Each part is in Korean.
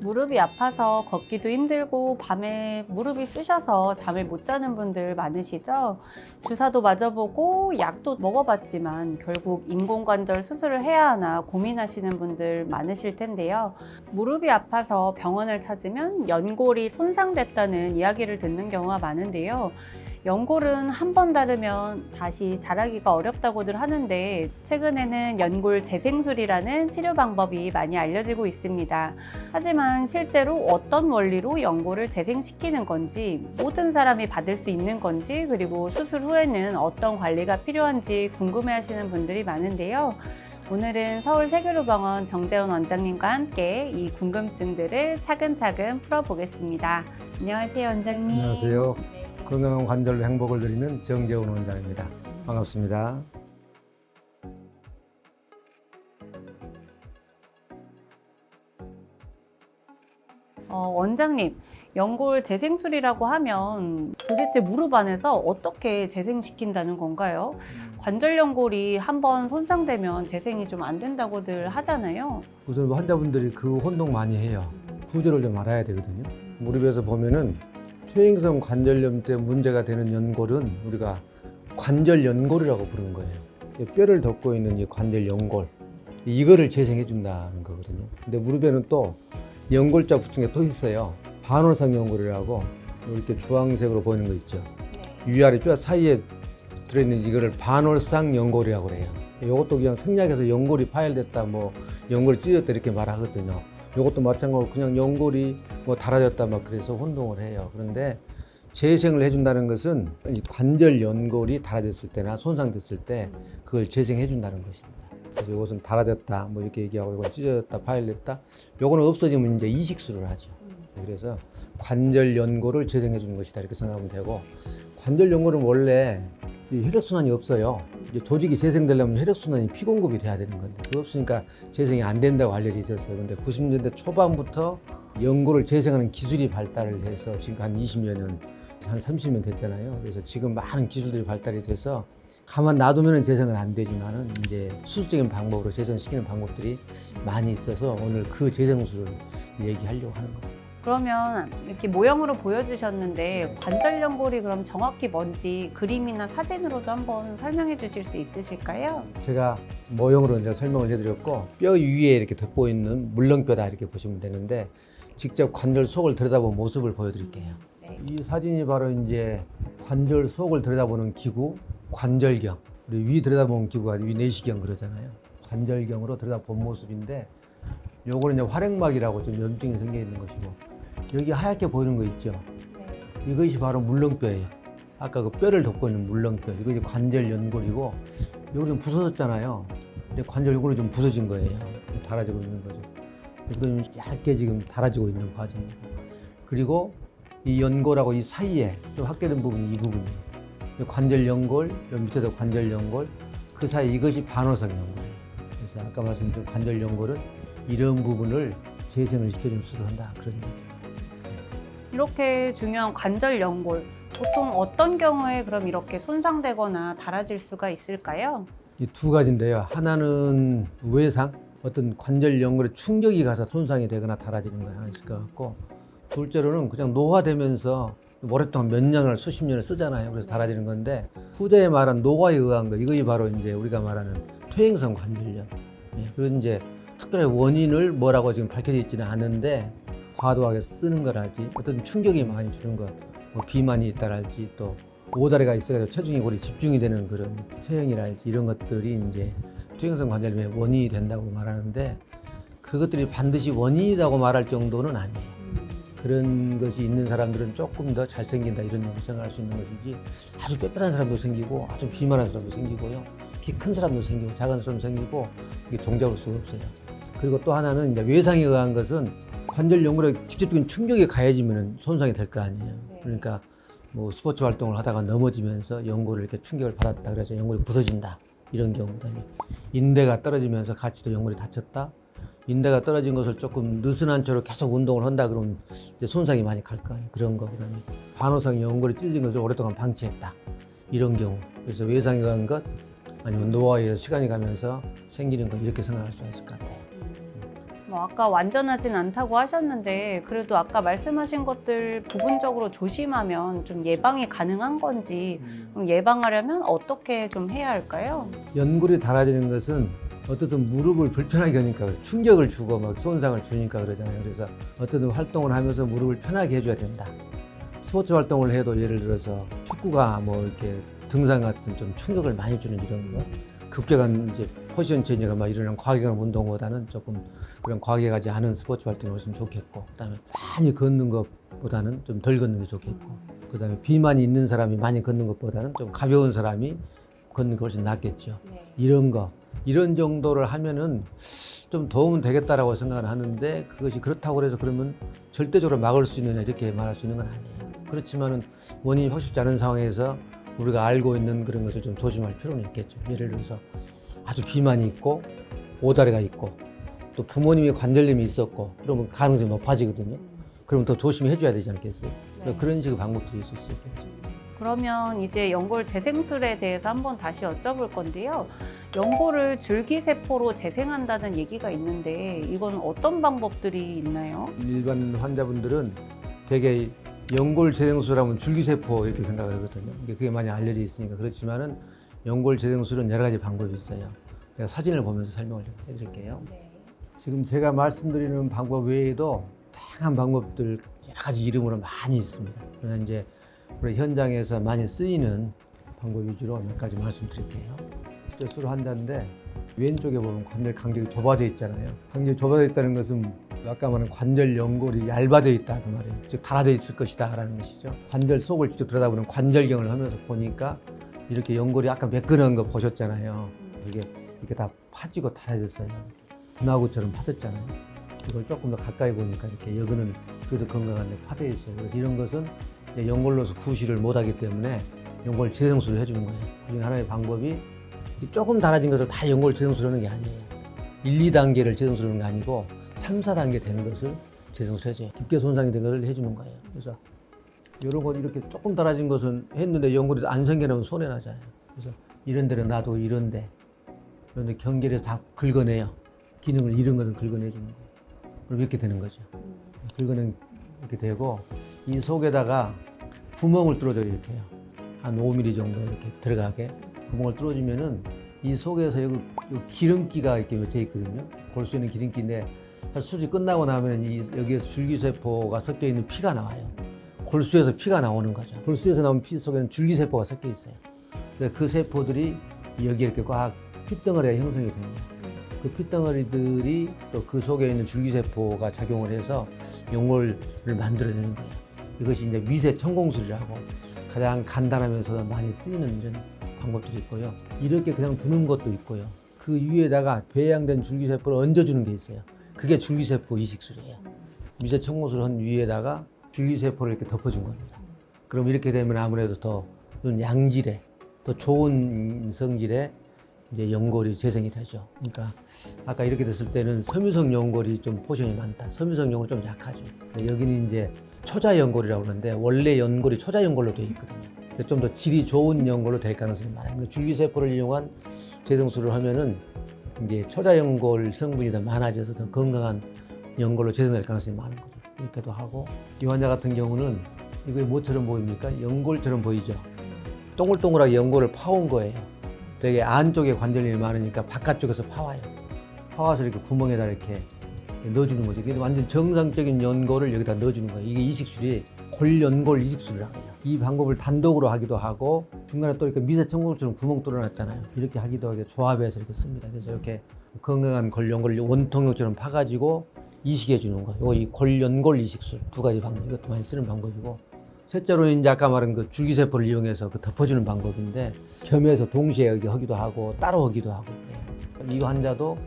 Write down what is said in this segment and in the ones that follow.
무릎이 아파서 걷기도 힘들고 밤에 무릎이 쑤셔서 잠을 못 자는 분들 많으시죠? 주사도 맞아보고 약도 먹어봤지만 결국 인공관절 수술을 해야 하나 고민하시는 분들 많으실 텐데요. 무릎이 아파서 병원을 찾으면 연골이 손상됐다는 이야기를 듣는 경우가 많은데요. 연골은 한 번 다르면 다시 자라기가 어렵다고들 하는데 최근에는 연골 재생술이라는 치료 방법이 많이 알려지고 있습니다. 하지만 실제로 어떤 원리로 연골을 재생시키는 건지, 모든 사람이 받을 수 있는 건지, 그리고 수술 후에는 어떤 관리가 필요한지 궁금해하시는 분들이 많은데요. 오늘은 서울세계로병원 정재훈 원장님과 함께 이 궁금증들을 차근차근 풀어보겠습니다. 안녕하세요, 원장님. 안녕하세요. 건강한 관절로 행복을 드리는 정재훈 원장입니다. 반갑습니다. 원장님, 연골 재생술이라고 하면 도대체 무릎 안에서 어떻게 재생시킨다는 건가요? 관절 연골이 한번 손상되면 재생이 좀 안 된다고들 하잖아요. 우선 환자분들이 그 혼동 많이 해요. 구조를 좀 알아야 되거든요. 무릎에서 보면은 퇴행성 관절염 때 문제가 되는 연골은 우리가 관절 연골이라고 부르는 거예요. 뼈를 덮고 있는 이 관절 연골, 이거를 재생해 준다는 거거든요. 근데 무릎에는 또 연골자 부층에 또 있어요. 반월상 연골이라고 이렇게 주황색으로 보이는 거 있죠. 위아래 뼈 사이에 들어있는 이거를 반월상 연골이라고 그래요. 이것도 그냥 생략해서 연골이 파열됐다, 뭐 연골이 찢어졌다 이렇게 말하거든요. 이것도 마찬가지로 그냥 연골이 뭐 닳아졌다 막 그래서 혼동을 해요. 그런데 재생을 해준다는 것은 이 관절 연골이 닳아졌을 때나 손상됐을 때 그걸 재생해 준다는 것입니다. 그래서 이것은 닳아졌다 뭐 이렇게 얘기하고 이건 찢어졌다 파열됐다, 요거는 없어지면 이제 이식술을 하죠. 그래서 관절 연골을 재생해 주는 것이다 이렇게 생각하면 되고, 관절 연골은 원래 이 혈액순환이 없어요. 이제 조직이 재생되려면 혈액순환이 피공급이 돼야 되는 건데 그거 없으니까 재생이 안 된다고 알려져 있었어요. 근데 90년대 초반부터 연골을 재생하는 기술이 발달을 해서 지금 한 20여 년, 한 30년 됐잖아요. 그래서 지금 많은 기술들이 발달이 돼서 가만 놔두면 재생은 안 되지만은 이제 수술적인 방법으로 재생시키는 방법들이 많이 있어서 오늘 그 재생술을 얘기하려고 하는 겁니다. 그러면 이렇게 모형으로 보여주셨는데 관절 연골이 그럼 정확히 뭔지 그림이나 사진으로도 한번 설명해 주실 수 있으실까요? 제가 모형으로 이제 설명을 해드렸고, 뼈 위에 이렇게 덮고 있는 물렁뼈다 이렇게 보시면 되는데, 직접 관절 속을 들여다본 모습을 보여드릴게요. 네. 이 사진이 바로 이제 관절 속을 들여다보는 기구, 관절경. 우리 위 들여다보는 기구가 위 내시경 그러잖아요. 관절경으로 들여다본 모습인데, 요거는 이제 활액막이라고 좀 염증이 생겨 있는 것이고, 여기 하얗게 보이는 거 있죠? 네. 이것이 바로 물렁뼈예요. 아까 그 뼈를 덮고 있는 물렁뼈. 이것이 관절 연골이고, 요거 좀 부서졌잖아요. 이제 관절 연골이 좀 부서진 거예요. 닳아지고 있는 거죠. 이거 좀 얇게 지금 닳아지고 있는 과정이고. 그리고 이 연골하고 이 사이에 좀 확대된 부분이 이 부분이에요. 이 관절 연골, 여기 밑에도 관절 연골, 그 사이 이것이 반월상 연골이에요. 그래서 아까 말씀드린 관절 연골은 이런 부분을 재생을 시켜주는 수술을 한다, 그런 얘기예요. 이렇게 중요한 관절 연골, 보통 어떤 경우에 그럼 이렇게 손상되거나 닳아질 수가 있을까요? 이 두 가지인데요. 하나는 외상, 어떤 관절 연골에 충격이 가서 손상이 되거나 닳아지는 거 하나 있을 것 같고, 둘째로는 그냥 노화되면서 오랫동안 몇 년을 수십 년을 쓰잖아요. 그래서 닳아지는 건데, 후대에 말한 노화에 의한 거, 이것이 바로 이제 우리가 말하는 퇴행성 관절염. 예, 그런 이제 특별한 원인을 뭐라고 지금 밝혀져 있지는 않은데, 과도하게 쓰는 거랄지, 어떤 충격이 많이 주는 것, 뭐 비만이 있다랄지, 또 오다리가 있어가지고 체중이 거의 집중이 되는 그런 체형이랄지, 이런 것들이 이제 퇴행성 관절염의 원인이 된다고 말하는데, 그것들이 반드시 원인이라고 말할 정도는 아니에요. 그런 것이 있는 사람들은 조금 더 잘생긴다 이런 걸 생각할 수 있는 것이지, 아주 뼈뼈한 사람도 생기고 아주 비만한 사람도 생기고요, 키 큰 사람도 생기고 작은 사람도 생기고, 이게 종잡을 수가 없어요. 그리고 또 하나는 이제 외상에 의한 것은 관절 연골에 직접적인 충격이 가해지면 손상이 될 거 아니에요. 그러니까 뭐 스포츠 활동을 하다가 넘어지면서 연골을 이렇게 충격을 받았다 그래서 연골이 부서진다, 이런 경우다. 인대가 떨어지면서 같이 또 연골이 다쳤다. 인대가 떨어진 것을 조금 느슨한 채로 계속 운동을 한다 그러면 이제 손상이 많이 갈 거 아니에요. 그런 거. 그다음에 반월상 연골이 찢어진 것을 오랫동안 방치했다, 이런 경우. 그래서 외상에 의한 것, 아니면 노화에 의해서 시간이 가면서 생기는 것, 이렇게 생각할 수 있을 것 같아요. 아까 완전하진 않다고 하셨는데 그래도 아까 말씀하신 것들 부분적으로 조심하면 좀 예방이 가능한 건지 그럼 예방하려면 어떻게 좀 해야 할까요? 연골이 닳아지는 것은 어떻든 무릎을 불편하게 하니까 충격을 주고 막 손상을 주니까 그러잖아요. 그래서 어떻든 활동을 하면서 무릎을 편하게 해줘야 된다. 스포츠 활동을 해도 예를 들어서 축구가 뭐 이렇게 등산 같은 좀 충격을 많이 주는 이런 거 급격한 이제 포지션 체인지가 막 일어나는 과격한 운동보다는 조금 그런 과격하지 않은 스포츠 활동을 했으면 좋겠고 그다음에 많이 걷는 것보다는 좀 덜 걷는 게 좋겠고 그다음에 비만이 있는 사람이 많이 걷는 것보다는 좀 가벼운 사람이 걷는 게 훨씬 낫겠죠. 이런 정도를 하면은 좀 도움은 되겠다라고 생각을 하는데 그것이 그렇다고 해서 그러면 절대적으로 막을 수 있느냐 이렇게 말할 수 있는 건 아니에요. 그렇지만은 원인이 확실치 않은 상황에서 우리가 알고 있는 그런 것을 좀 조심할 필요는 있겠죠. 예를 들어서 아주 비만이 있고 오다리가 있고 또 부모님의 관절염이 있었고 그러면 가능성이 높아지거든요. 그러면 더 조심해 줘야 되지 않겠어요? 그런 식의 방법도 있을 수 있겠죠. 그러면 이제 연골 재생술에 대해서 한번 다시 여쭤볼 건데요. 연골을 줄기세포로 재생한다는 얘기가 있는데 이건 어떤 방법들이 있나요? 일반 환자분들은 되게 연골 재생술하면 줄기세포 이렇게 생각을 하거든요. 그게 많이 알려져 있으니까 그렇지만은 연골 재생술은 여러 가지 방법이 있어요. 제가 사진을 보면서 설명을 해드릴게요. 지금 제가 말씀드리는 방법 외에도 다양한 방법들 여러 가지 이름으로 많이 있습니다. 그래서 이제 우리 현장에서 많이 쓰이는 방법 위주로 몇 가지 말씀드릴게요. 술 환자인데 왼쪽에 보면 관절 간격이 좁아져 있잖아요. 간격이 좁아져 있다는 것은 아까 말한 관절 연골이 얇아져 있다 그 말이에요. 즉 닳아져 있을 것이다 라는 것이죠. 관절 속을 직접 들여다보는 관절경을 하면서 보니까 이렇게 연골이 아까 매끈한 거 보셨잖아요. 이게 이렇게 다 파지고 닳아졌어요. 분화구처럼 파졌잖아요. 이걸 조금 더 가까이 보니까 이렇게 여기는 그래도 건강한데 파져 있어요. 그래서 이런 것은 이제 연골로서 구실을 못하기 때문에 연골 재생술을 해주는 거예요. 그중에 하나의 방법이 조금 닳아진 것을 다 연골 재생술을 하는 게 아니에요. 1, 2단계를 재생술하는 게 아니고 3, 4단계 되는 것을 재생술 해줘요. 깊게 손상이 된 것을 해주는 거예요. 그래서 이런 것 이렇게 조금 닳아진 것은 했는데 연골이 안 생겨나면 손해나잖아요. 그래서 이런 데는 놔두고 이런데 경계를 다 긁어내요. 기능을 잃은 것은 긁어내주는 거예요. 그럼 이렇게 되는 거죠. 긁어낸 이렇게 되고 이 속에다가 구멍을 뚫어줘요. 이렇게요. 한 5mm 정도 이렇게 들어가게 구멍을 뚫어주면은 이 속에서 여기 기름기가 이렇게 맺혀 있거든요. 볼 수 있는 기름기인데 수술이 끝나고 나면 여기에서 줄기세포가 섞여 있는 피가 나와요. 골수에서 피가 나오는 거죠. 골수에서 나온 피 속에는 줄기세포가 섞여 있어요. 그래서 그 세포들이 여기에 이렇게 꽉 핏덩어리가 형성이 됩니다. 그 핏덩어리들이 또 그 속에 있는 줄기세포가 작용을 해서 연골을 만들어내는 거예요. 이것이 이제 미세 천공술이라고 가장 간단하면서도 많이 쓰이는 이런 방법들이 있고요. 이렇게 그냥 두는 것도 있고요. 그 위에다가 배양된 줄기세포를 얹어주는 게 있어요. 그게 줄기세포 이식술이에요. 미세 천공술을 한 위에다가 줄기세포를 이렇게 덮어준 겁니다. 그럼 이렇게 되면 아무래도 더 양질의, 더 좋은 성질의 이제 연골이 재생이 되죠. 그러니까 아까 이렇게 됐을 때는 섬유성 연골이 좀 포션이 많다. 섬유성 연골이 좀 약하죠. 여기는 이제 초자 연골이라고 그러는데 원래 연골이 초자 연골로 되어 있거든요. 좀 더 질이 좋은 연골로 될 가능성이 많아요. 줄기세포를 이용한 재생술을 하면은 이제 초자 연골 성분이 더 많아져서 더 건강한 연골로 재생될 가능성이 많은 거죠. 이렇게도 하고 이 환자 같은 경우는 이게 뭐처럼 보입니까? 연골처럼 보이죠. 동글동글하게 연골을 파온 거예요. 되게 안쪽에 관절염이 많으니까 바깥쪽에서 파와요. 파와서 이렇게 구멍에다 이렇게 넣어주는 거죠. 이게 완전 정상적인 연골을 여기다 넣어주는 거예요. 이게 이식술이 골연골 이식술이라고 해요. 이 방법을 단독으로 하기도 하고 중간에 또 이렇게 미세 천공술처럼 구멍 뚫어놨잖아요. 이렇게 하기도 하게 조합해서 이렇게 씁니다. 그래서 이렇게 건강한 골연골을 원통형처럼 파가지고 이식해 주는 거예요. 이 골연골 이식술 두 가지 방법, 이것도 많이 쓰는 방법이고 셋째로 이제 아까 말한 그 줄기세포를 이용해서 그 덮어주는 방법인데 겸해서 동시에 여기 하기도 하고 따로 하기도 하고 그래요. 이 환자도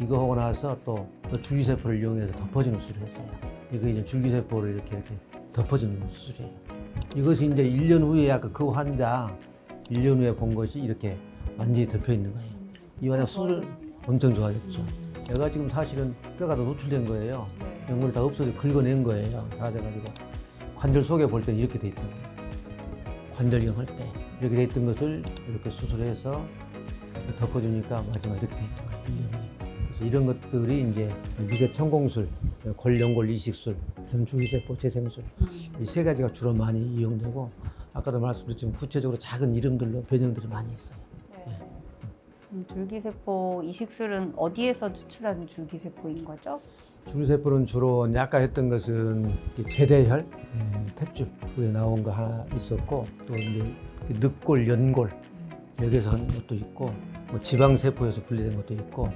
이거 하고 나서 또 줄기세포를 이용해서 덮어주는 수술을 했어요. 이거 이제 줄기세포를 이렇게 덮어주는 수술이에요. 이것이 이제 1년 후에 아까 그 환자 1년 후에 본 것이 이렇게 완전히 덮여 있는 거예요. 이 환자 수술 엄청 좋아졌죠. 얘가 지금 사실은 뼈가 다 노출된 거예요. 연골이 다 없어져 긁어낸 거예요. 다 돼가지고 관절 속에 볼 때는 이렇게 돼 있던 거예요. 관절경 할 때 이렇게 돼 있던 것을 이렇게 수술해서 덮어주니까 마지막에 이렇게 돼 있던 거예요. 그래서 이런 것들이 이제 미세 천공술, 골연골 이식술, 줄기세포 재생술 이 세 가지가 주로 많이 이용되고 아까도 말씀드렸지만 구체적으로 작은 이름들로 변형들이 많이 있어요. 줄기세포 이식술은 어디에서 추출한 줄기세포인 거죠? 줄기세포는 주로 아까 했던 것은 제대혈, 탯줄 그게 나온 거 하나 있었고 또 이제 늑골, 연골 여기서 한 것도 있고 뭐 지방세포에서 분리된 것도 있고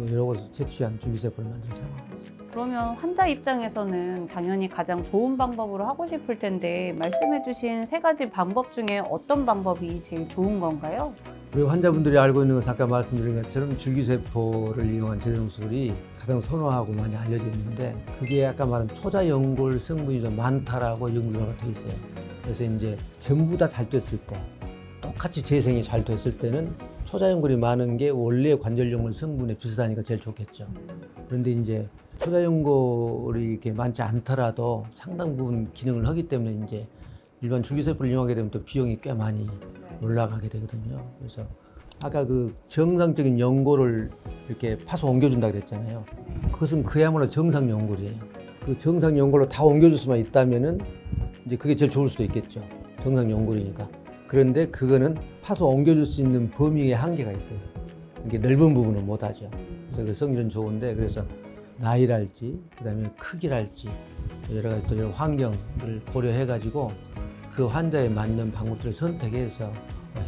여러 곳에서 채취한 줄기세포를 만들어 사용하고 있습니다. 그러면 환자 입장에서는 당연히 가장 좋은 방법으로 하고 싶을 텐데 말씀해주신 세 가지 방법 중에 어떤 방법이 제일 좋은 건가요? 그리고 환자분들이 알고 있는 것은 아까 말씀드린 것처럼 줄기세포를 이용한 재생술이 가장 선호하고 많이 알려져 있는데 그게 아까 말한 초자연골 성분이 좀 많다라고 연구가 돼 있어요. 그래서 이제 전부 다 잘 됐을 때 똑같이 재생이 잘 됐을 때는 초자연골이 많은 게 원래 관절연골 성분에 비슷하니까 제일 좋겠죠. 그런데 이제 초자연골이 이렇게 많지 않더라도 상당 부분 기능을 하기 때문에 이제 일반 줄기세포를 이용하게 되면 또 비용이 꽤 많이 올라가게 되거든요. 그래서 아까 그 정상적인 연골을 이렇게 파서 옮겨준다 그랬잖아요. 그것은 그야말로 정상 연골이에요. 그 정상 연골로 다 옮겨줄 수만 있다면은 이제 그게 제일 좋을 수도 있겠죠. 정상 연골이니까. 그런데 그거는 파서 옮겨줄 수 있는 범위에 한계가 있어요. 이게 넓은 부분은 못하죠. 그래서 그 성질은 좋은데 그래서 나이랄지 그다음에 크기랄지 여러 가지 또 여러 환경을 고려해가지고 그 환자에 맞는 방법들을 선택해서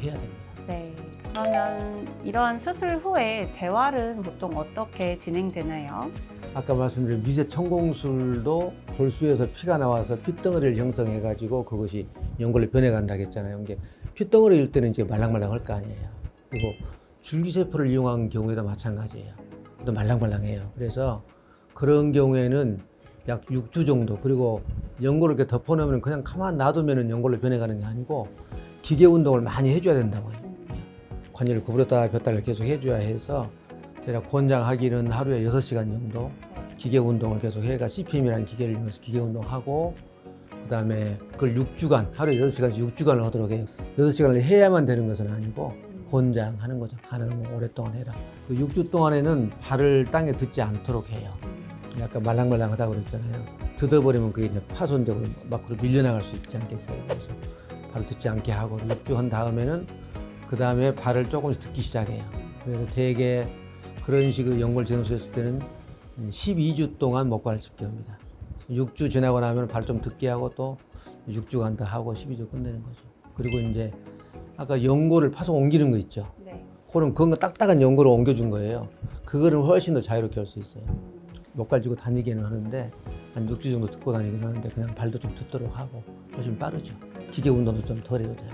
해야 됩니다. 네. 그러면 이러한 수술 후에 재활은 보통 어떻게 진행되나요? 아까 말씀드린 미세 천공술도 골수에서 피가 나와서 핏덩어리를 형성해가지고 그것이 연골로 변해간다고 했잖아요. 이게 핏덩어리일 때는 이제 말랑말랑할 거 아니에요. 그리고 줄기세포를 이용한 경우에도 마찬가지예요. 또 말랑말랑해요. 그래서 그런 경우에는 약 6주 정도 그리고 연골을 이렇게 덮어놓으면 그냥 가만 놔두면 연골로 변해가는 게 아니고 기계 운동을 많이 해줘야 된다고 해요. 관절을 구부렸다 폈다를 계속 해줘야 해서 제가 권장하기는 하루에 6시간 정도 기계 운동을 계속 해가 CPM이라는 기계를 이용해서 기계 운동하고 그 다음에 그걸 6주간 하루에 6시간씩 6주간을 하도록 해요. 6시간을 해야만 되는 것은 아니고 권장하는 거죠. 가능하면 오랫동안 해라. 그 6주 동안에는 발을 땅에 딛지 않도록 해요. 약간 말랑말랑하다고 그랬잖아요. 뜯어버리면 그게 이제 파손되고 밖으로 밀려나갈 수 있지 않겠어요. 그래서 발을 딛지 않게 하고 6주 한 다음에는 그 다음에 발을 조금씩 딛기 시작해요. 그래서 대개 그런 식으로 연골 재생술했을 때는 12주 동안 목발을 짚게 합니다. 6주 지나고 나면 발 좀 딛게 하고 또 6주간 더 하고 12주 끝내는 거죠. 그리고 이제 아까 연골을 파서 옮기는 거 있죠. 네. 그런 딱딱한 연골을 옮겨준 거예요. 그거는 훨씬 더 자유롭게 할 수 있어요. 목발 쥐고 다니기는 하는데 한 6주 정도 딛고 다니기는 하는데 그냥 발도 좀 딛도록 하고 훨씬 빠르죠. 기계 운동도 좀 덜 해도 되고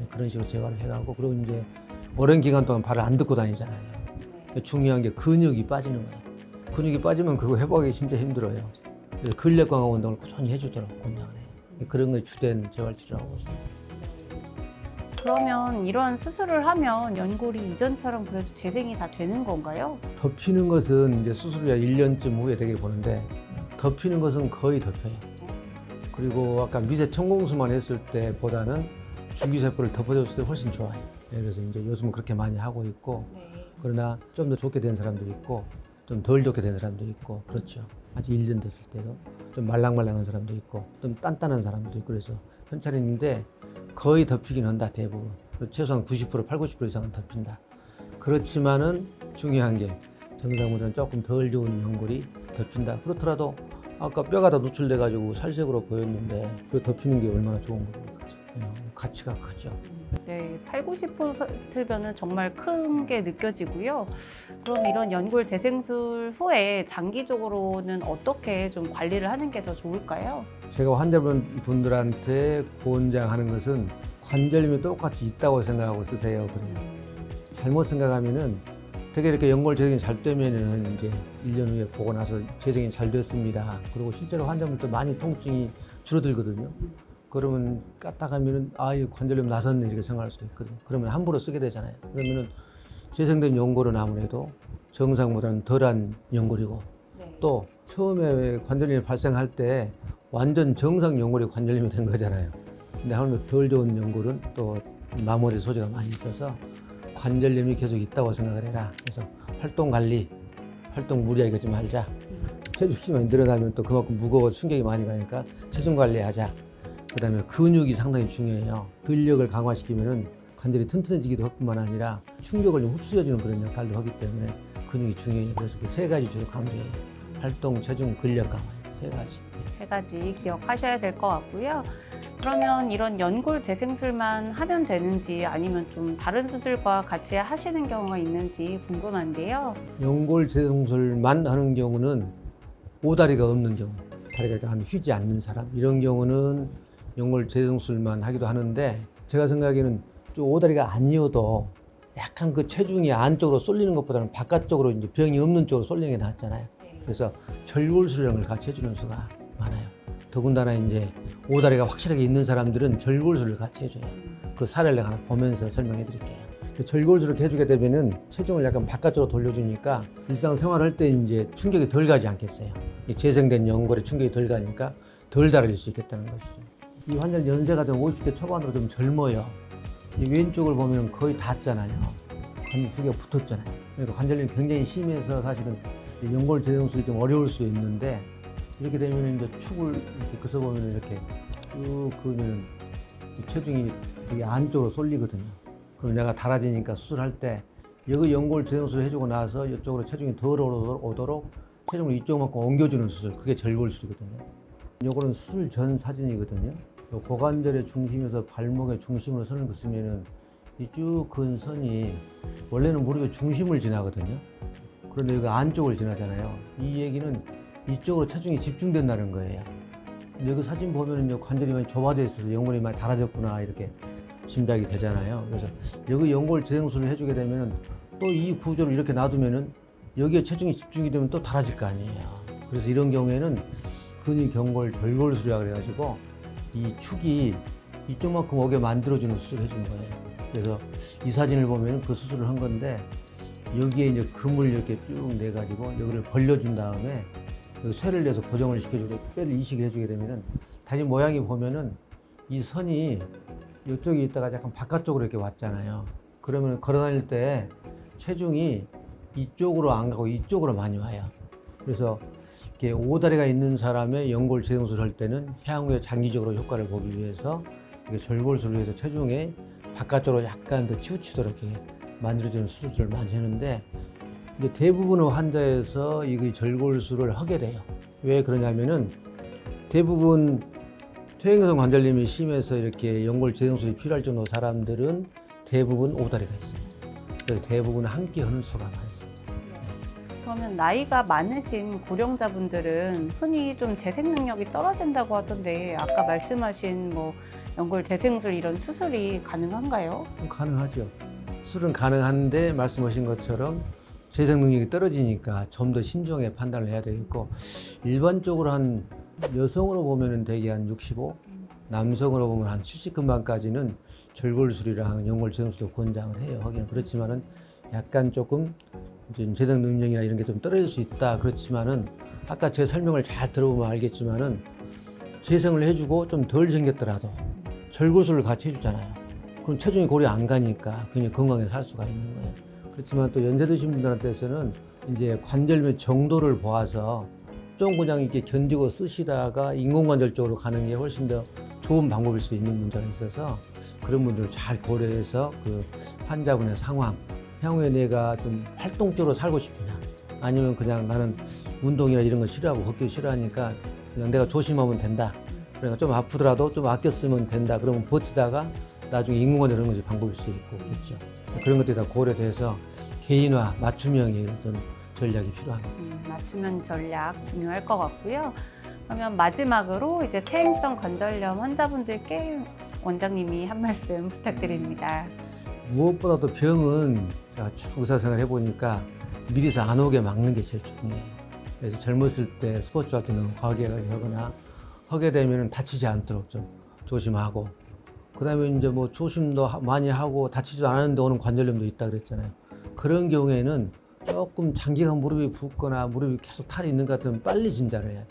그런 식으로 재활을 해가고 그리고 이제 오랜 기간 동안 발을 안 딛고 다니잖아요. 중요한 게 근육이 빠지는 거예요. 근육이 빠지면 그거 회복하기 진짜 힘들어요. 그래서 근력 강화 운동을 꾸준히 해주도록 권장을 해요. 그런 게 주된 재활 치료라고 보시면 돼요. 그러면 이러한 수술을 하면 연골이 이전처럼 그래도 재생이 다 되는 건가요? 덮이는 것은 이제 수술 후 1년쯤 후에 되게 보는데 덮이는 것은 거의 덮여요. 그리고 아까 미세 천공수만 했을 때보다는 줄기세포를 덮어줬을 때 훨씬 좋아요. 그래서 이제 요즘은 그렇게 많이 하고 있고 그러나 좀 더 좋게 된 사람도 있고 좀 덜 좋게 된 사람도 있고 그렇죠. 아직 1년 됐을 때도 좀 말랑말랑한 사람도 있고 좀 단단한 사람도 있고 그래서 현찰인데 거의 덮이긴 한다 대부분. 최소한 90%, 80, 90% 이상은 덮인다. 그렇지만은 중요한 게 정상보다는 조금 덜 좋은 연골이 덮인다. 그렇더라도 아까 뼈가 다 노출돼가지고 살색으로 보였는데 그 덮이는 게 얼마나 좋은 겁니까? 가치가 크죠. 네, 8, 90%면은 정말 큰 게 느껴지고요. 그럼 이런 연골 재생술 후에 장기적으로는 어떻게 좀 관리를 하는 게 더 좋을까요? 제가 환자분들한테 권장하는 것은 관절염이 똑같이 있다고 생각하고 쓰세요. 그래요. 잘못 생각하면은 되게 이렇게 연골 재생이 잘 되면은 이제 1년 후에 보고 나서 재생이 잘 됐습니다. 그리고 실제로 환자분들 많이 통증이 줄어들거든요. 그러면 까딱하면은 이 관절염 나섰네 이렇게 생각할 수도 있거든요. 그러면 함부로 쓰게 되잖아요. 그러면은 재생된 연골은 아무래도 정상보다는 덜한 연골이고 또 처음에 관절염이 발생할 때 완전 정상 연골이 관절염이 된 거잖아요. 근데 하물며 덜 좋은 연골은 또 나머지 소재가 많이 있어서 관절염이 계속 있다고 생각을 해라. 그래서 활동 관리, 활동 무리하게 하지 말자. 체중이 많이 늘어나면 또 그만큼 무거워서 충격이 많이 가니까 체중 관리하자. 그다음에 근육이 상당히 중요해요. 근력을 강화시키면은 관절이 튼튼해지기도 할 뿐만 아니라 충격을 좀 흡수해주는 그런 역할도 하기 때문에 근육이 중요해요. 그래서 그 세 가지 주로 강조해요. 활동, 체중, 근력 강화. 세 가지. 세 가지 기억하셔야 될 것 같고요. 그러면 이런 연골 재생술만 하면 되는지 아니면 좀 다른 수술과 같이 하시는 경우가 있는지 궁금한데요. 연골 재생술만 하는 경우는 오다리가 없는 경우, 다리가 한 휘지 않는 사람 이런 경우는 연골 재생술만 하기도 하는데 제가 생각에는 좀 오다리가 아니어도 약간 그 체중이 안쪽으로 쏠리는 것보다는 바깥쪽으로 이제 병이 없는 쪽으로 쏠리는 게 낫잖아요. 그래서 절골술이라는 걸 같이 해주는 수가 많아요. 더군다나 이제 오다리가 확실하게 있는 사람들은 절골술을 같이 해줘요. 그 사례를 하나 보면서 설명해 드릴게요. 절골술을 해주게 되면은 체중을 약간 바깥쪽으로 돌려주니까 일상생활할 때 이제 충격이 덜 가지 않겠어요. 이 재생된 연골에 충격이 덜 가니까 덜 달아질 수 있겠다는 것이죠. 이 환자는 연세가 좀 50대 초반으로 좀 젊어요. 이 왼쪽을 보면 거의 닿잖아요. 관절 두 개가 붙었잖아요. 그러니까 관절염이 굉장히 심해서 사실은 연골 재생술이 좀 어려울 수 있는데 이렇게 되면 이제 축을 이렇게 그서 보면 이렇게 쭉 그으면 체중이 되게 안쪽으로 쏠리거든요. 그럼 내가 달아지니까 수술할 때 여기 연골 재생술을 해주고 나서 이쪽으로 체중이 덜 오도록 체중을 이쪽만큼 옮겨주는 수술, 그게 절골술이거든요. 요거는 수술 전 사진이거든요. 요 고관절의 중심에서 발목의 중심으로 선을 긋으면은 이 쭉 근 선이 원래는 무릎의 중심을 지나거든요. 그런데 여기 안쪽을 지나잖아요. 이 얘기는 이쪽으로 체중이 집중된다는 거예요. 근데 여기 사진 보면은 관절이 많이 좁아져 있어서 연골이 많이 닳아졌구나 이렇게 짐작이 되잖아요. 그래서 여기 연골 재생술을 해주게 되면은 또 이 구조를 이렇게 놔두면은 여기에 체중이 집중이 되면 또 닳아질 거 아니에요. 그래서 이런 경우에는 근위경골 절골술이라 그래가지고 이 축이 이쪽만큼 오게 만들어주는 수술을 해준 거예요. 그래서 이 사진을 보면 그 수술을 한 건데 여기에 이제 금을 이렇게 쭉 내가지고 여기를 벌려준 다음에 쇠를 내서 고정을 시켜주고 뼈를 이식을 해주게 되면은 다리 모양이 보면은 이 선이 이쪽에 있다가 약간 바깥쪽으로 이렇게 왔잖아요. 그러면 걸어다닐 때 체중이 이쪽으로 안 가고 이쪽으로 많이 와요. 그래서 이렇게 오다리가 있는 사람의 연골 재생술을 할 때는 향후에 장기적으로 효과를 보기 위해서 절골술을 해서 체중에 바깥쪽으로 약간 더 치우치도록 이렇게 만들어주는 수술을 많이 하는데 이제 대부분의 환자에서 이 절골술을 하게 돼요. 왜 그러냐면은 대부분 퇴행성 관절염이 심해서 이렇게 연골 재생술이 필요할 정도 사람들은 대부분 오다리가 있어요. 그래서 대부분 함께 하는 수가 많습니다. 그러면 나이가 많으신 고령자분들은 흔히 좀 재생 능력이 떨어진다고 하던데 아까 말씀하신 뭐 연골 재생술 이런 수술이 가능한가요? 가능하죠. 수술은 가능한데 말씀하신 것처럼 재생 능력이 떨어지니까 좀 더 신중하게 판단을 해야 되겠고 일반적으로 한 여성으로 보면은 대개 한 65, 남성으로 보면 한 70 근방까지는 절골술이랑 연골 재생술도 권장을 해요. 하기는 그렇지만은 약간 조금 재생 능력이나 이런 게 좀 떨어질 수 있다. 그렇지만은 아까 제 설명을 잘 들어보면 알겠지만은 재생을 해주고 좀 덜 생겼더라도 절골술을 같이 해주잖아요. 그럼 체중이 고려 안 가니까 그냥 건강하게 살 수가 있는 거예요. 그렇지만 또 연세 드신 분들한테서는 이제 관절염의 정도를 보아서 좀 그냥 이렇게 견디고 쓰시다가 인공관절 쪽으로 가는 게 훨씬 더 좋은 방법일 수 있는 문제가 있어서 그런 분들을 잘 고려해서 그 환자분의 상황, 향후에 내가 좀 활동적으로 살고 싶으냐 아니면 그냥 나는 운동이나 이런 거 싫어하고 걷기 싫어하니까 그냥 내가 조심하면 된다. 그러니까 좀 아프더라도 좀 아껴 쓰면 된다. 그러면 버티다가 나중에 인공관절 하는 것이 방법일 수 있고 그렇죠. 그런 것들이 다 고려돼서 개인화, 맞춤형의 어떤 전략이 필요합니다. 맞춤형 전략 중요할 것 같고요. 그러면 마지막으로 이제 퇴행성 관절염 환자분들께 원장님이 한 말씀 부탁드립니다. 무엇보다도 병은 제가 쭉 의사생활 해보니까 미리서 안 오게 막는 게 제일 중요해요. 그래서 젊었을 때 스포츠 활동 너무 과하게 하거나 하게 되면 다치지 않도록 좀 조심하고 그 다음에 이제 뭐 조심도 많이 하고 다치지도 않았는데 오는 관절염도 있다 그랬잖아요. 그런 경우에는 조금 장기간 무릎이 붓거나 무릎이 계속 탈이 있는 것 같으면 빨리 진단을 해야 돼요.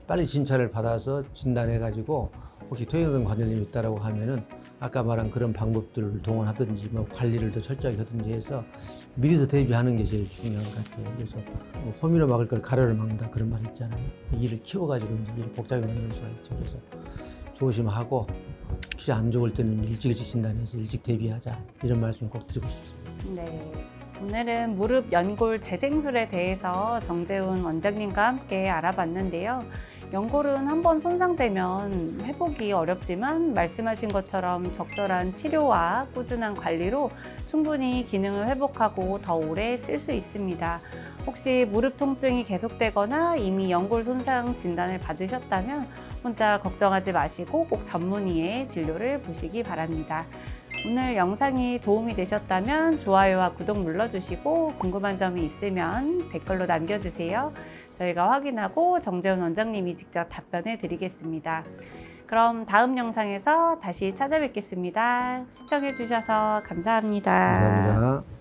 빨리 진찰을 받아서 진단해가지고 혹시 퇴행성 관절염이 있다라고 하면은 아까 말한 그런 방법들을 동원하든지 뭐 관리를 더 철저하게 하든지 해서 미리서 대비하는 게 제일 중요한 것 같아요. 그래서 뭐 호미로 막을 걸 가래로 막는다 그런 말 있잖아요. 일을 키워가지고 이제 일을 복잡하게 만드는 수가 있죠. 그래서 조심하고 혹시 안 좋을 때는 일찍 진단해서 일찍 대비하자 이런 말씀을 꼭 드리고 싶습니다. 네. 오늘은 무릎 연골 재생술에 대해서 정재훈 원장님과 함께 알아봤는데요. 연골은 한번 손상되면 회복이 어렵지만 말씀하신 것처럼 적절한 치료와 꾸준한 관리로 충분히 기능을 회복하고 더 오래 쓸 수 있습니다. 혹시 무릎 통증이 계속되거나 이미 연골 손상 진단을 받으셨다면 혼자 걱정하지 마시고 꼭 전문의의 진료를 보시기 바랍니다. 오늘 영상이 도움이 되셨다면 좋아요와 구독 눌러주시고 궁금한 점이 있으면 댓글로 남겨주세요. 저희가 확인하고 정재훈 원장님이 직접 답변해 드리겠습니다. 그럼 다음 영상에서 다시 찾아뵙겠습니다. 시청해 주셔서 감사합니다. 감사합니다.